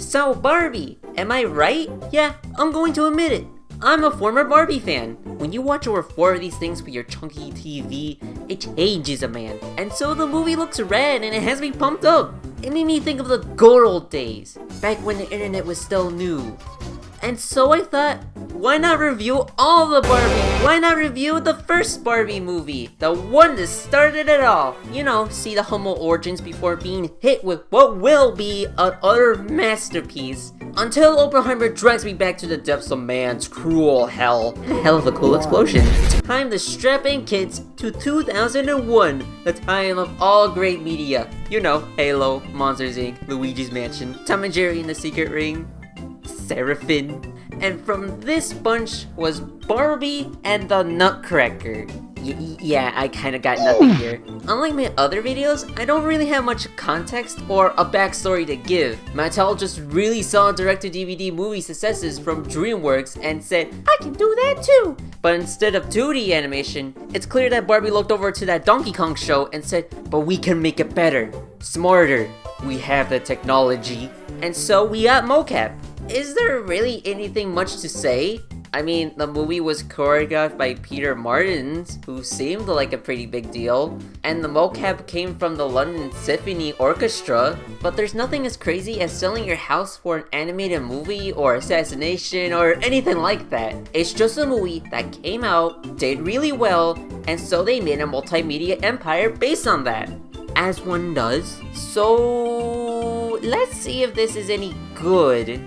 So Barbie, am I right? Yeah, I'm going to admit it. I'm a former Barbie fan. When you watch over 4 of these things with your chunky TV, it changes a man. And so the movie looks rad and it has me pumped up. It made me think of the good old days, back when the internet was still new. And so I thought, why not review all the Barbie? Why not review the first Barbie movie? The one that started it all. You know, see the humble origins before being hit with what will be an utter masterpiece. Until Oppenheimer drags me back to the depths of man's cruel hell. Hell of a cool explosion. Time to strap in, kids, to 2001, the time of all great media. You know, Halo, Monsters Inc., Luigi's Mansion, Tom and Jerry and the Secret Ring, Seraphim, and from this bunch was Barbie and the Nutcracker. Yeah, I kinda got nothing here. Unlike my other videos, I don't really have much context or a backstory to give. Mattel just really saw direct-to-DVD movie successes from DreamWorks and said, I can do that too! But instead of 2D animation, it's clear that Barbie looked over to that Donkey Kong show and said, but we can make it better, smarter, we have the technology. And so we got mocap. Is there really anything much to say? I mean, the movie was choreographed by Peter Martins, who seemed like a pretty big deal, and the mocap came from the London Symphony Orchestra, but there's nothing as crazy as selling your house for an animated movie or assassination or anything like that. It's just a movie that came out, did really well, and so they made a multimedia empire based on that. As one does. So let's see if this is any good.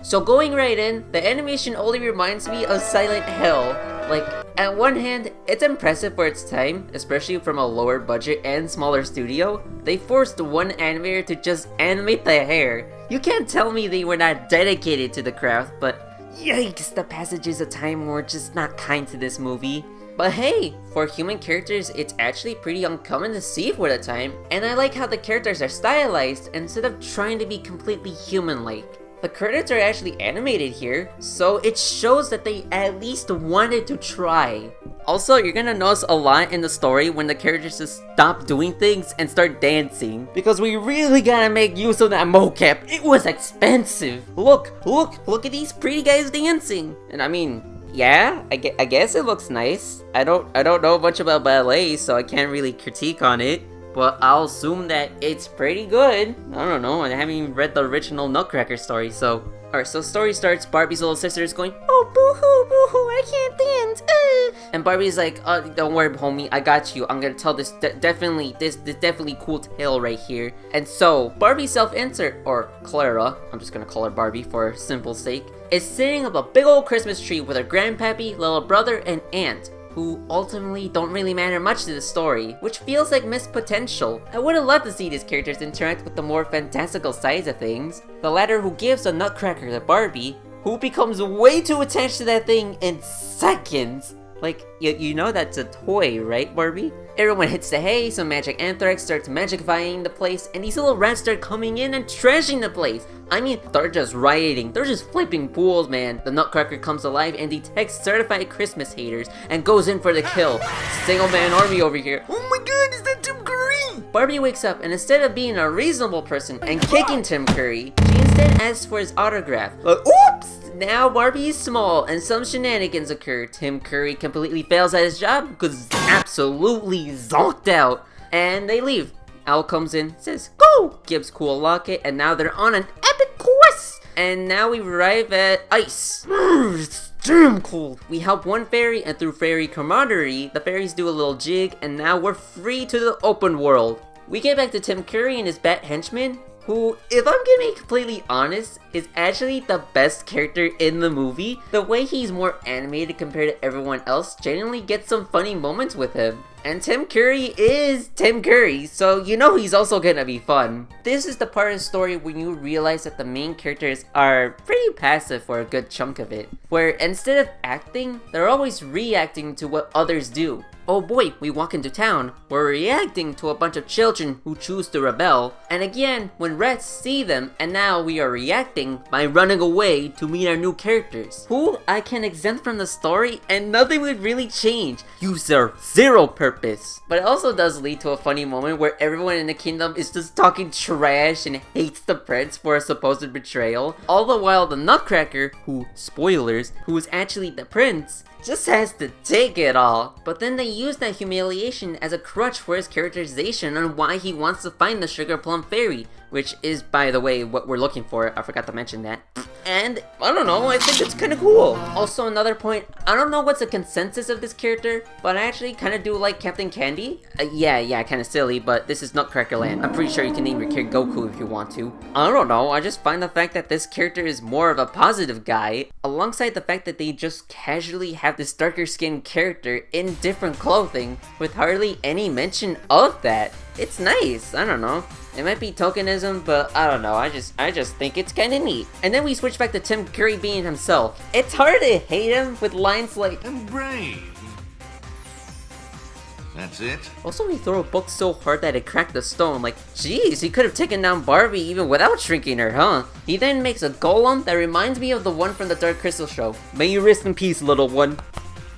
So going right in, the animation only reminds me of Silent Hill. Like, at one hand, it's impressive for its time, especially from a lower budget and smaller studio. They forced one animator to just animate the hair. You can't tell me they were not dedicated to the craft, but yikes, the passages of time were just not kind to this movie. But hey, for human characters, it's actually pretty uncommon to see for the time, and I like how the characters are stylized instead of trying to be completely human-like. The credits are actually animated here, so it shows that they at least wanted to try. Also, you're gonna notice a lot in the story when the characters just stop doing things and start dancing. Because we really gotta make use of that mocap. It was expensive. Look at these pretty guys dancing. And I mean, yeah, I guess it looks nice. I don't know much about ballet, so I can't really critique on it. But I'll assume that it's pretty good. I don't know, I haven't even read the original Nutcracker story, so... Alright, so story starts, Barbie's little sister is going, oh, boo-hoo, I can't dance, And Barbie's like, oh, don't worry, homie, I got you. I'm gonna tell this definitely cool tale right here. And so, Barbie's self-insert, or Clara, I'm just gonna call her Barbie for simple sake, is sitting up a big old Christmas tree with her grandpappy, little brother, and aunt, who ultimately don't really matter much to the story, which feels like missed potential. I would have loved to see these characters interact with the more fantastical sides of things. The latter who gives a Nutcracker to Barbie, who becomes way too attached to that thing in seconds. Like, you know that's a toy, right, Barbie? Everyone hits the hay, some magic anthrax starts magicifying the place, and these little rats start coming in and trashing the place. I mean, they're just rioting, they're just flipping pools, man. The Nutcracker comes alive and detects certified Christmas haters and goes in for the kill. Single man army over here. Oh my god, is that Tim Curry? Barbie wakes up and instead of being a reasonable person and kicking Tim Curry, she instead asks for his autograph. Like, oops! Now Barbie is small and some shenanigans occur. Tim Curry completely fails at his job because he's absolutely zonked out. And they leave. Al comes in, says, go! Gives cool locket, and now they're on an epic quest! And now we arrive at ice. It's damn cold. We help one fairy, and through fairy camaraderie, the fairies do a little jig, and now we're free to the open world. We get back to Tim Curry and his bat henchman, who, if I'm gonna be completely honest, is actually the best character in the movie. The way he's more animated compared to everyone else genuinely gets some funny moments with him. And Tim Curry is Tim Curry, so you know he's also gonna be fun. This is the part of the story when you realize that the main characters are pretty passive for a good chunk of it, where instead of acting, they're always reacting to what others do. oh boy, we walk into town, we're reacting to a bunch of children who choose to rebel, and again, when rats see them, and now we are reacting by running away to meet our new characters, who I can exempt from the story and nothing would really change. You serve zero purpose. But it also does lead to a funny moment where everyone in the kingdom is just talking trash and hates the prince for a supposed betrayal, all the while the Nutcracker, who, spoilers, who is actually the prince, just has to take it all. But then they use that humiliation as a crutch for his characterization on why he wants to find the Sugar Plum Fairy, which is, by the way, what we're looking for. I forgot to mention that. And, I don't know, I think it's kinda cool. Also, another point, I don't know what's the consensus of this character, but I actually kinda do like Captain Candy. Yeah, kinda silly, but this is Nutcracker Land. I'm pretty sure you can name your kid Goku if you want to. I don't know, I just find the fact that this character is more of a positive guy, alongside the fact that they just casually have this darker skinned character in different clothing, with hardly any mention of that. It's nice, I don't know. It might be tokenism, but I don't know, I just think it's kinda neat. And then we switch back to Tim Curry being himself. It's hard to hate him with lines like, "I'm brave." That's it? also he threw a book so hard that it cracked the stone, like, geez, he could have taken down Barbie even without shrinking her, huh? He then makes a golem that reminds me of the one from the Dark Crystal show. May you rest in peace, little one.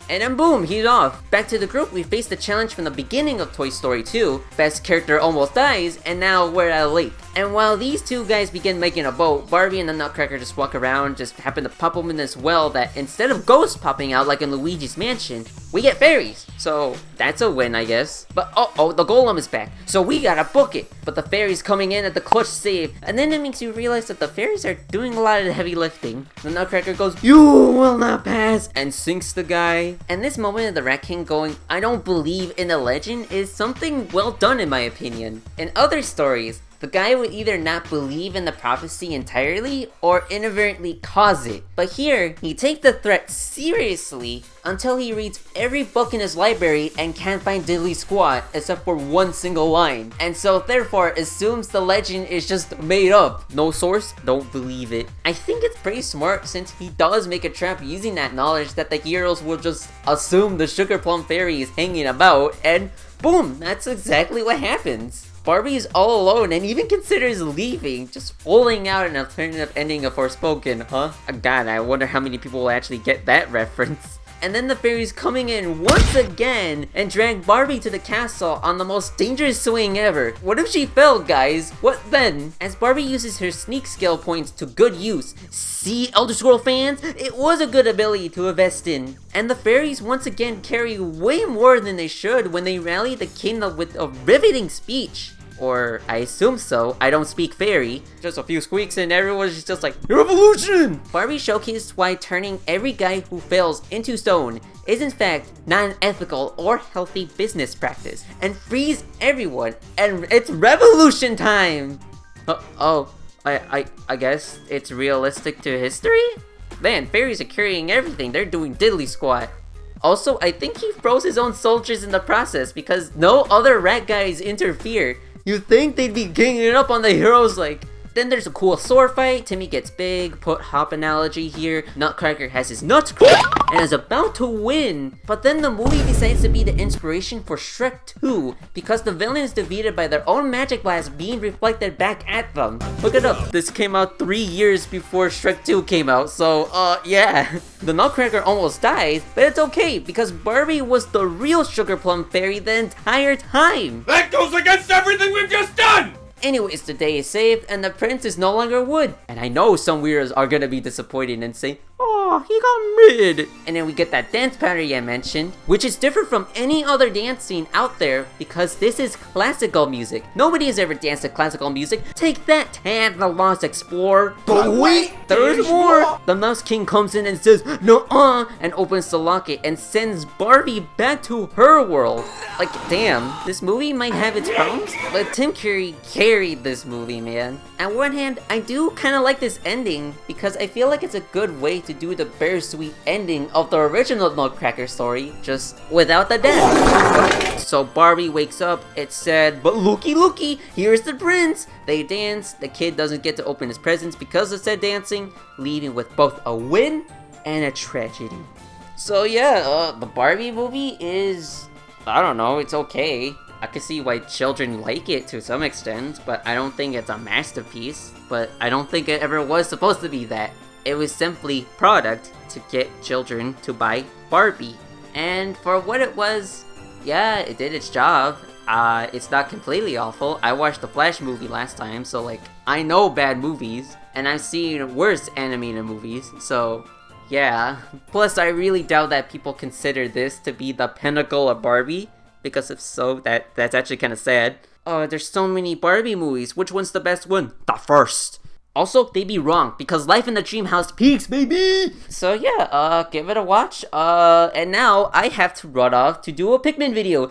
And then boom, he's off. Back to the group, we face the challenge from the beginning of Toy Story 2. Best character almost dies, and now we're at a lake. And while these two guys begin making a boat, Barbie and the Nutcracker just walk around, just happen to pop them in this well that instead of ghosts popping out like in Luigi's Mansion, we get fairies. So that's a win, I guess. But oh, the golem is back, so we gotta book it. But the fairies coming in at the clutch save, and then it makes you realize that the fairies are doing a lot of the heavy lifting. The Nutcracker goes, "You will not pass," and sinks the guy. And this moment of the Rat King going, "I don't believe in the legend," is something well done in my opinion. In other stories, the guy would either not believe in the prophecy entirely or inadvertently cause it. But here, he takes the threat seriously until he reads every book in his library and can't find diddly squat except for one single line. And so therefore assumes the legend is just made up. No source, don't believe it. I think it's pretty smart since he does make a trap using that knowledge that the heroes will just assume the Sugar Plum Fairy is hanging about, and boom, that's exactly what happens. Barbie is all alone and even considers leaving, just pulling out an alternative ending of Forspoken, huh? God, I wonder how many people will actually get that reference. And then the fairies coming in once again and drag Barbie to the castle on the most dangerous swing ever. What if she fell, guys? What then? As Barbie uses her sneak skill points to good use. See, Elder Scroll fans? It was a good ability to invest in. And the fairies once again carry way more than they should when they rally the kingdom with a riveting speech. Or, I assume so, I don't speak fairy. Just a few squeaks and everyone's just like, revolution! Barbie showcased why turning every guy who fails into stone is in fact not an ethical or healthy business practice, and frees everyone, and it's revolution time! I guess it's realistic to history? Man, fairies are carrying everything, they're doing diddly squat. Also, I think he froze his own soldiers in the process because no other rat guys interfere. You'd think they'd be ganging up on the heroes like... Then there's a cool sword fight, Timmy gets big, put hop analogy here, Nutcracker has his nuts cracked, and is about to win. But then the movie decides to be the inspiration for Shrek 2, because the villain is defeated by their own magic blast being reflected back at them. Look it up, this came out 3 years before Shrek 2 came out, so yeah. The Nutcracker almost dies, but it's okay, because Barbie was the real Sugar Plum Fairy the entire time. That goes against everything we've just done! Anyways, the day is saved, and the prince is no longer wood. And I know some weirdos are gonna be disappointed and say, oh, he got mid. And then we get that dance pattern I mentioned, which is different from any other dance scene out there because this is classical music. Nobody has ever danced to classical music. Take that, Tad the Lost Explorer. But wait, there's more. The Mouse King comes in and says, no, and opens the locket and sends Barbie back to her world. Like, damn, this movie might have its problems, but Tim Curry carried this movie, man. On one hand, I do kind of like this ending because I feel like it's a good way to do the bittersweet ending of the original Nutcracker story, just without the death. So Barbie wakes up, it's sad, but looky, here's the prince. They dance, the kid doesn't get to open his presents because of said dancing, leaving with both a win and a tragedy. So yeah, the Barbie movie is I don't know, it's okay. I can see why children like it to some extent, but I don't think it's a masterpiece. But I don't think it ever was supposed to be that. It was simply product to get children to buy Barbie. And for what it was, yeah, it did its job. It's not completely awful. I watched the Flash movie last time, so like, I know bad movies, and I've seen worse animated movies, so yeah. Plus, I really doubt that people consider this to be the pinnacle of Barbie, because if so, that's actually kind of sad. Oh, there's so many Barbie movies. Which one's the best one? The first. Also, they be wrong, because life in the dream house peaks, baby! So yeah, give it a watch. And now I have to run off to do a Pikmin video.